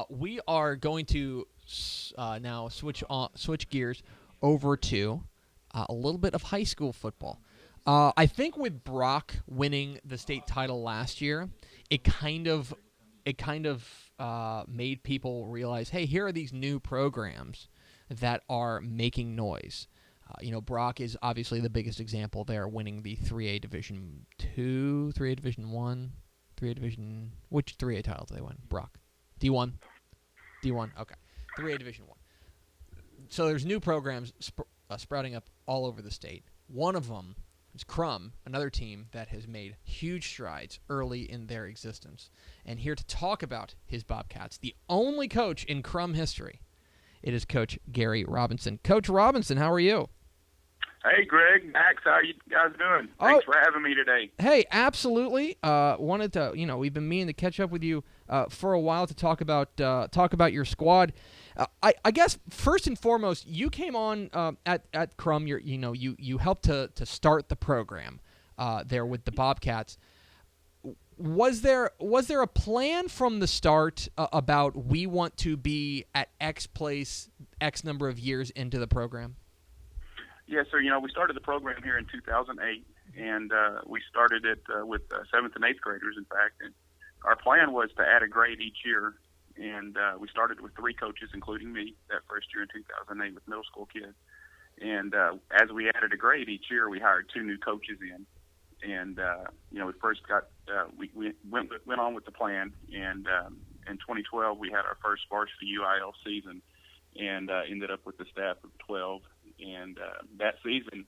We are going to now switch gears over to a little bit of high school football. I think with Brock winning the state title last year, it kind of made people realize, hey, here are these new programs that are making noise. Brock is obviously the biggest example there, winning the 3A Division 2, 3A Division 1, 3A Division... Which 3A title did they win? Brock. D1? D1, okay. 3A Division 1. So there's new programs sprouting up all over the state. One of them is Krum, another team that has made huge strides early in their existence. And here to talk about his Bobcats, the only coach in Krum history, it is Coach Gary Robinson. Coach Robinson, how are you? Hey, Greg, Max, how you guys doing? Thanks for having me today. Hey, absolutely. Wanted to, we've been meaning to catch up with you for a while to talk about your squad. I guess first and foremost, you came on at Krum. You helped to start the program there with the Bobcats. Was there a plan from the start about we want to be at X place X number of years into the program? Yes, sir. We started the program here in 2008, and we started it with 7th and 8th graders, in fact. And our plan was to add a grade each year, and we started with 3 coaches, including me, that first year in 2008 with middle school kids. And as we added a grade each year, we hired 2 new coaches in. And, we first got we went on with the plan, and in 2012 we had our first varsity UIL season, and ended up with the staff of 12. And that season,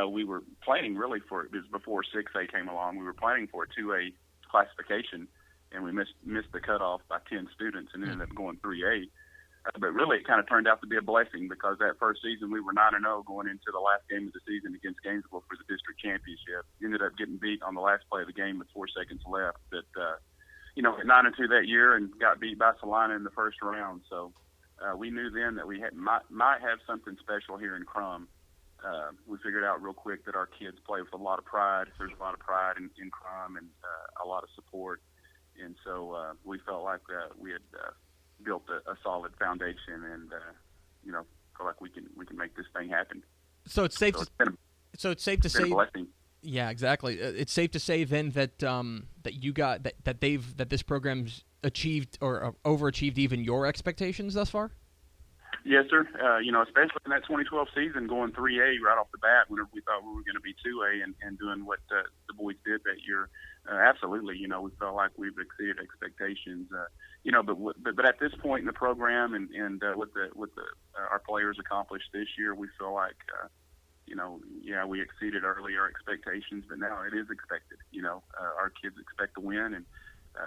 we were planning really for it was before 6A came along. We were planning for a 2A classification, and we missed the cutoff by 10 students and ended up going 3A. But really, it kind of turned out to be a blessing because that first season we were 9-0 going into the last game of the season against Gainesville for the district championship. Ended up getting beat on the last play of the game with 4 seconds left. But went 9-2 that year and got beat by Salina in the first round. So. We knew then that we might have something special here in Krum. We figured out real quick that our kids play with a lot of pride. There's a lot of pride in Krum and a lot of support. And so we felt like we had built a solid foundation and, feel like we can make this thing happen. So it's safe to say blessing. Yeah, exactly. It's safe to say then that that this program's achieved or overachieved even your expectations thus far? Yes, sir. Especially in that 2012 season, going 3A right off the bat, whenever we thought we were going to be 2A and doing what the boys did that year. Absolutely, we felt like we've exceeded expectations. But at this point in the program and with our players accomplished this year, we feel like. We exceeded earlier expectations, but now it is expected. Our kids expect to win, and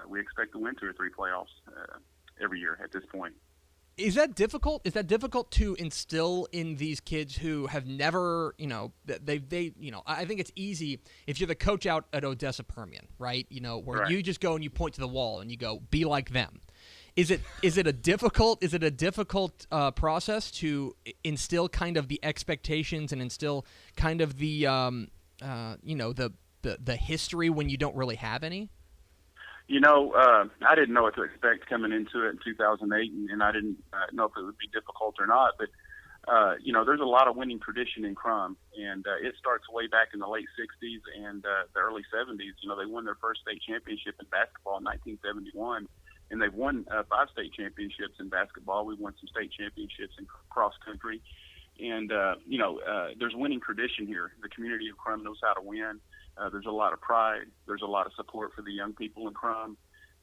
we expect to win 2 or 3 playoffs every year at this point. Is that difficult? Is that difficult to instill in these kids who have never, I think it's easy if you're the coach out at Odessa Permian, right? Where right. You just go and you point to the wall and you go, be like them. Is it a difficult process to instill kind of the expectations and instill kind of the the history when you don't really have any? I didn't know what to expect coming into it in 2008, and I didn't know if it would be difficult or not. But there's a lot of winning tradition in Krum, and it starts way back in the late 60s and the early 70s. They won their first state championship in basketball in 1971. And they've won 5 state championships in basketball. We've won some state championships in cross country. And, there's winning tradition here. The community of Krum knows how to win. There's a lot of pride. There's a lot of support for the young people in Krum.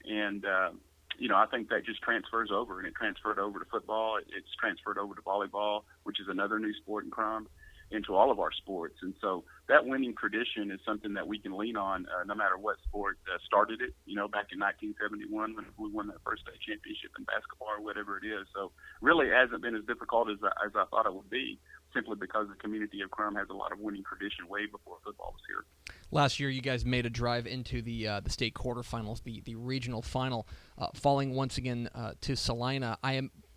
And, I think that just transfers over. And it transferred over to football. It's transferred over to volleyball, which is another new sport in Krum, into all of our sports. And so that winning tradition is something that we can lean on no matter what sport started it, back in 1971 when we won that first state championship in basketball or whatever it is. So really it hasn't been as difficult as I thought it would be, simply because the community of Krum has a lot of winning tradition way before football was here. Last year, you guys made a drive into the state quarterfinals, the regional final, falling once again to Salina.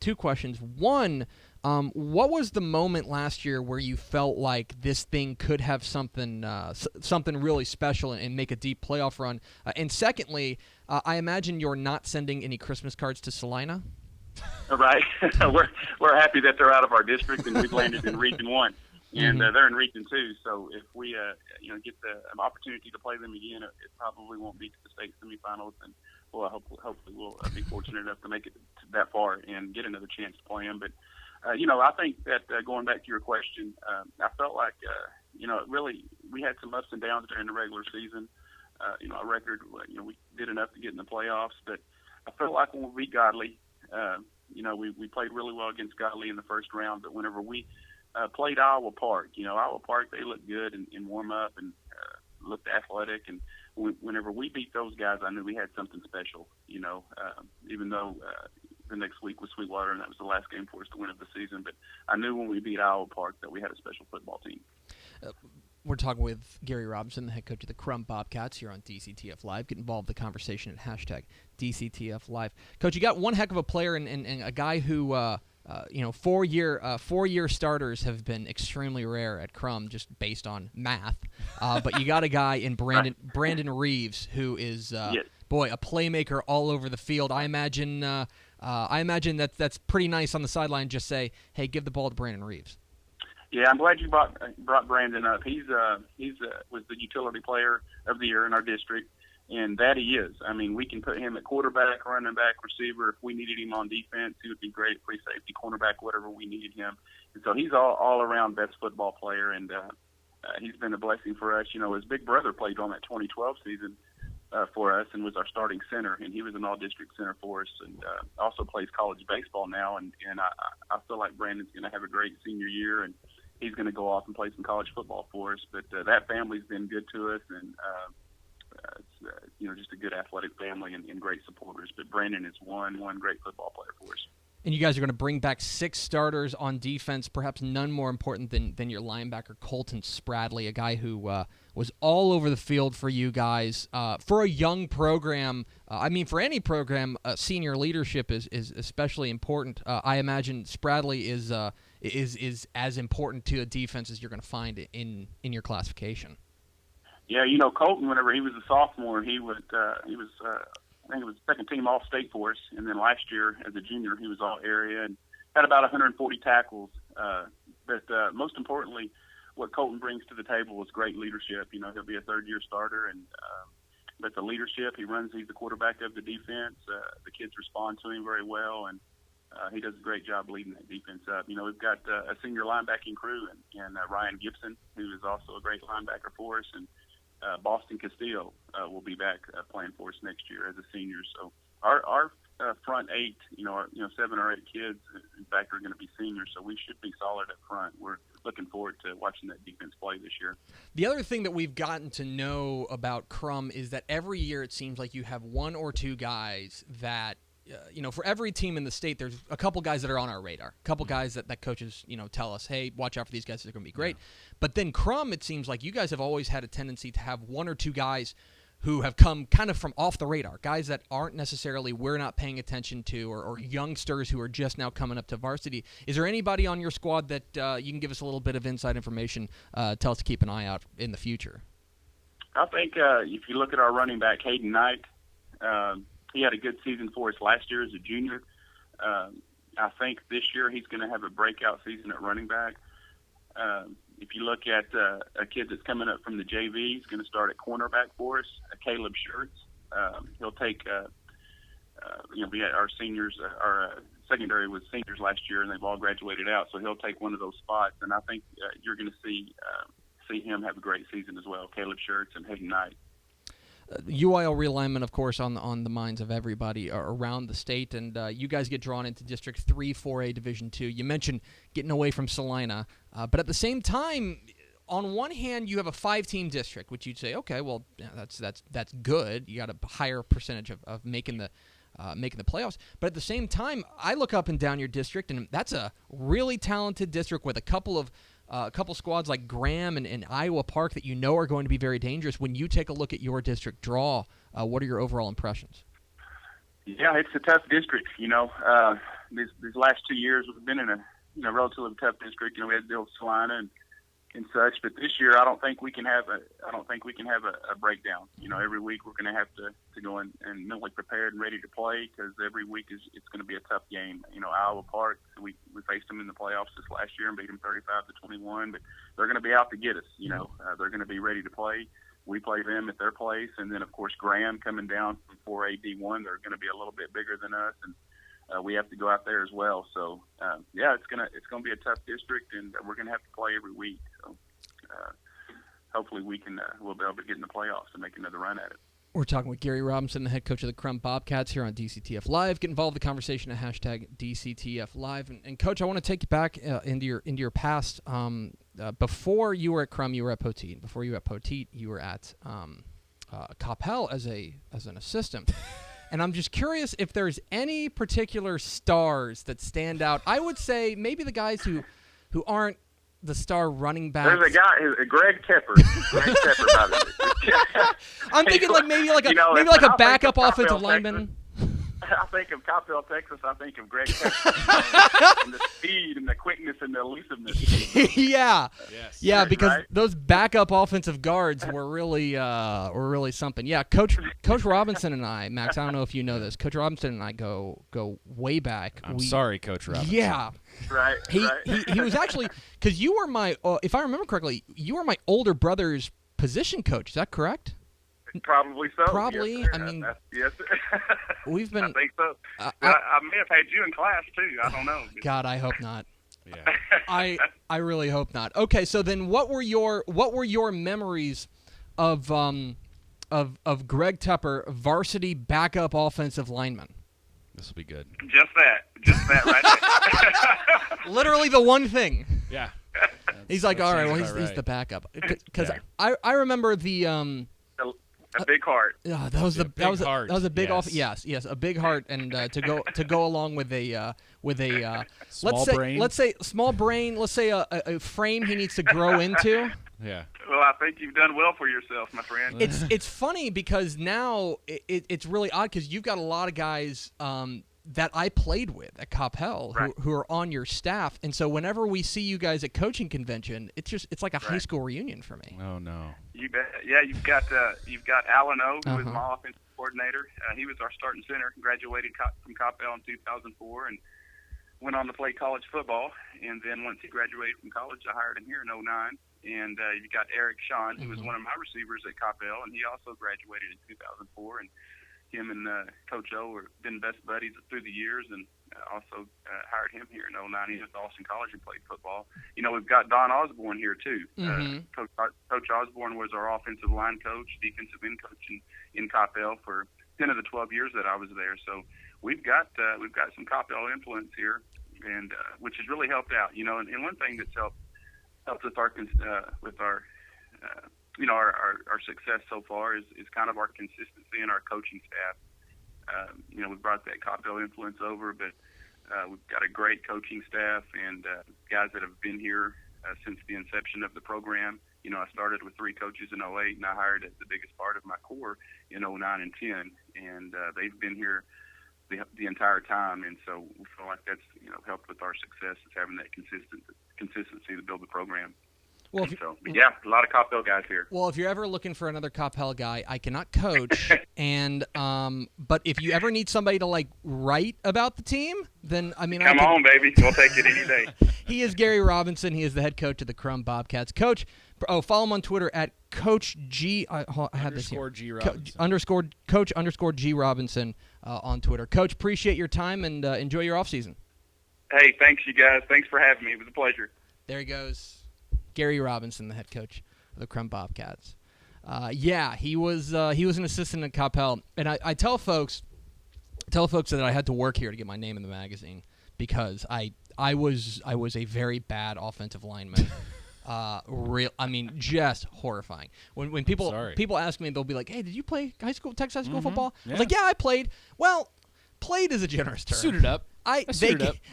two questions. One, what was the moment last year where you felt like this thing could have something really special and make a deep playoff run? And secondly, I imagine you're not sending any Christmas cards to Salina? Right. We're happy that they're out of our district and we've landed in Region 1. And they're in Region 2, so if we get an opportunity to play them again, it probably won't be to the state semifinals, and hopefully we'll be fortunate enough to make it that far and get another chance to play them. But I think that going back to your question, I felt like really we had some ups and downs during the regular season. Our record, we did enough to get in the playoffs, but I felt like when we beat Godley, we played really well against Godley in the first round, but whenever we played Iowa Park. Iowa Park, they looked good in warm-up and looked athletic. And whenever we beat those guys, I knew we had something special, even though the next week was Sweetwater, and that was the last game for us to win of the season. But I knew when we beat Iowa Park that we had a special football team. We're talking with Gary Robinson, the head coach of the Krum Bobcats here on DCTF Live. Get involved in the conversation at hashtag DCTF Live. Coach, you got one heck of a player and a guy who four-year starters have been extremely rare at Krum just based on math. But you got a guy in Brandon Reeves who is a playmaker all over the field. I imagine that's pretty nice on the sideline. Just say, hey, give the ball to Brandon Reeves. Yeah, I'm glad you brought Brandon up. He's was the utility player of the year in our district. And that he is. I mean, we can put him at quarterback, running back, receiver. If we needed him on defense, he would be great at free safety, cornerback, whatever we needed him. And so he's all around best football player, and he's been a blessing for us. His big brother played on that 2012 season for us and was our starting center, and he was an all-district center for us, and also plays college baseball now. And I feel like Brandon's going to have a great senior year, and he's going to go off and play some college football for us. But that family's been good to us, and it's just a good athletic family and great supporters. But Brandon is one great football player for us. And you guys are going to bring back 6 starters on defense, perhaps none more important than your linebacker, Colton Spradley, a guy who was all over the field for you guys. For a young program, for any program, senior leadership is especially important. I imagine Spradley is as important to a defense as you're going to find in your classification. Yeah, Colton, whenever he was a sophomore, he was I think it was second team All-State for us, and then last year as a junior, he was All-Area and had about 140 tackles. But most importantly, what Colton brings to the table is great leadership. He'll be a third-year starter, and but the leadership, he's the quarterback of the defense. The kids respond to him very well, and he does a great job leading that defense up. We've got a senior linebacking crew and Ryan Gibson, who is also a great linebacker for us, and Boston Castillo will be back playing for us next year as a senior. So our front 8, 7 or 8 kids, in fact, are going to be seniors. So we should be solid up front. We're looking forward to watching that defense play this year. The other thing that we've gotten to know about Krum is that every year it seems like you have 1 or 2 guys that for every team in the state, there's a couple guys that are on our radar, a couple guys that coaches, tell us, hey, watch out for these guys. They're going to be great. Yeah. But then Krum, it seems like you guys have always had a tendency to have 1 or 2 guys who have come kind of from off the radar, guys that aren't necessarily we're not paying attention to, or youngsters who are just now coming up to varsity. Is there anybody on your squad that you can give us a little bit of inside information, tell us to keep an eye out in the future? I think if you look at our running back, Hayden Knight, he had a good season for us last year as a junior. I think this year he's going to have a breakout season at running back. If you look at a kid that's coming up from the JV, he's going to start at cornerback for us, Caleb Schertz. He'll take, we had our seniors, our secondary was seniors last year, and they've all graduated out, so he'll take one of those spots. And I think you're going to see him have a great season as well, Caleb Schertz and Hayden Knight. UIL realignment, of course, on the minds of everybody around the state, and you guys get drawn into District 3, 4A, Division 2. You mentioned getting away from Salina, but at the same time, on one hand, you have a 5-team district, which you'd say, okay, well, yeah, that's good. You got a higher percentage of making the playoffs. But at the same time, I look up and down your district, and that's a really talented district with a couple squads like Graham and Iowa Park that are going to be very dangerous. When you take a look at your district draw, what are your overall impressions? Yeah, it's a tough district. these last 2 years we've been in a relatively tough district. We had to deal with Salina and such, but this year I don't think we can have a breakdown. Every week we're going to have to go in and mentally prepared and ready to play, because every week it's going to be a tough game. Iowa Park, we faced them in the playoffs this last year and beat them 35-21, but they're going to be out to get us. They're going to be ready to play. We play them at their place, and then of course Graham coming down from 4A D1. They're going to be a little bit bigger than us, and we have to go out there as well. So it's gonna be a tough district, and we're gonna have to play every week. So hopefully we'll be able to get in the playoffs and make another run at it. We're talking with Gary Robinson, the head coach of the Krum Bobcats, here on DCTF Live. Get involved in the conversation at #DCTF Live. And Coach, I want to take you back into your past. Before you were at Krum, you were at Poteet. Before you were at Poteet, you were at Campbell as an assistant. And I'm just curious if there's any particular stars that stand out. I would say maybe the guys who aren't the star running backs. There's a guy, Greg Tepper. Greg Tepper, by the way. I'm thinking maybe a backup offensive lineman. I think of Campbell, Texas. I think of Greg Tepper and the speed and the quickness and the elusiveness. Yeah, yes. Yeah, because right? those backup offensive guards were really something. Yeah, Coach Robinson and I, Max, I don't know if you know this. Coach Robinson and I go way back. I'm sorry, Coach Robinson. Yeah. Right. He was actually, because you were my, if I remember correctly, you were my older brother's position coach. Is that correct? Probably so. Probably. Yes, I mean, yes. We've been. I think so. I may have had you in class too. I don't know. God, I hope not. Yeah. I really hope not. Okay, so then what were your memories of Greg Tepper, varsity backup offensive lineman? This will be good. Just that right there. Literally the one thing. Yeah. He's like, all right, well, he's the backup. Because I remember the a big heart. that was a big yes. Yes, a big heart, and to go along with a small brain. Let's say small brain. Let's say a frame he needs to grow into. Yeah. Well, I think you've done well for yourself, my friend. It's funny because now it's really odd because you've got a lot of guys that I played with at Campbell who are on your staff, and so whenever we see you guys at coaching convention, it's like a high school reunion for me. Oh no. You bet. Yeah, you've got Alan O, who was my offensive coordinator. He was our starting center. Graduated from Campbell in 2004 and went on to play college football. And then once he graduated from college, I hired him here in 2009. And you've got Eric Sean, who was one of my receivers at Campbell, and he also graduated in 2004. And him and Coach O have been best buddies through the years, and also hired him here in 2009. He went to Austin College and played football. We've got Don Osborne here too. Coach Osborne was our offensive line coach, defensive end coach in Campbell for 10 of the 12 years that I was there. So we've got some Campbell influence here, and which has really helped out. And one thing that's helped with our success so far is kind of our consistency in our coaching staff. We brought that Campbell influence over, but we've got a great coaching staff and guys that have been here since the inception of the program. I started with 3 coaches in 2008, and I hired the biggest part of my core in 2009 and 10, and they've been here the entire time, and so we feel like that's helped with our success, is having that consistency to build the program. Well, a lot of Campbell guys here. Well, if you're ever looking for another Campbell guy, I cannot coach, and but if you ever need somebody to write about the team, then come on, baby, we'll take it any day. He is Gary Robinson. He is the head coach of the Krum Bobcats. Coach, follow him on Twitter at Coach G. I have this here. G Robinson. Coach _G Robinson on Twitter. Coach, appreciate your time and enjoy your off season. Hey, thanks you guys. Thanks for having me. It was a pleasure. There he goes. Gary Robinson, the head coach of the Krum Bobcats. He was an assistant at Campbell, and I tell folks that I had to work here to get my name in the magazine because I was a very bad offensive lineman. Just horrifying. When people ask me, they'll be like, "Hey, did you play Texas high school football?" Yeah. I was like, "Yeah, I played." Well, played is a generous term. Suited up.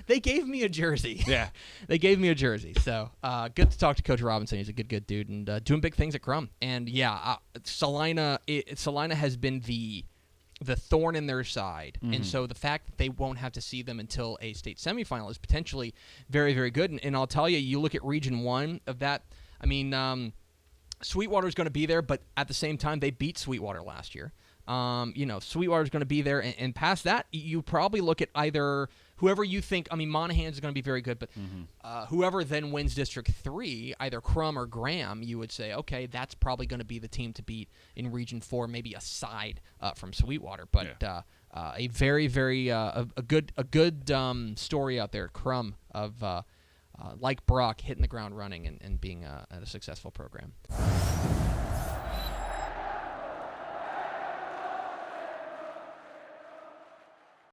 They gave me a jersey. Yeah. They gave me a jersey. So good to talk to Coach Robinson. He's a good dude and doing big things at Krum. And Salina has been the thorn in their side. And so the fact that they won't have to see them until a state semifinal is potentially very, very good. And I'll tell you, you look at Region 1 of that, I mean, Sweetwater's going to be there, but at the same time, they beat Sweetwater last year. Sweetwater's going to be there, and past that, you probably look at either whoever you think. I mean, Monahan's going to be very good, but whoever then wins District 3, either Krum or Graham, you would say, okay, that's probably going to be the team to beat in Region 4, maybe aside from Sweetwater. But a very, very a good story out there, Krum, of like Brock hitting the ground running and being a successful program.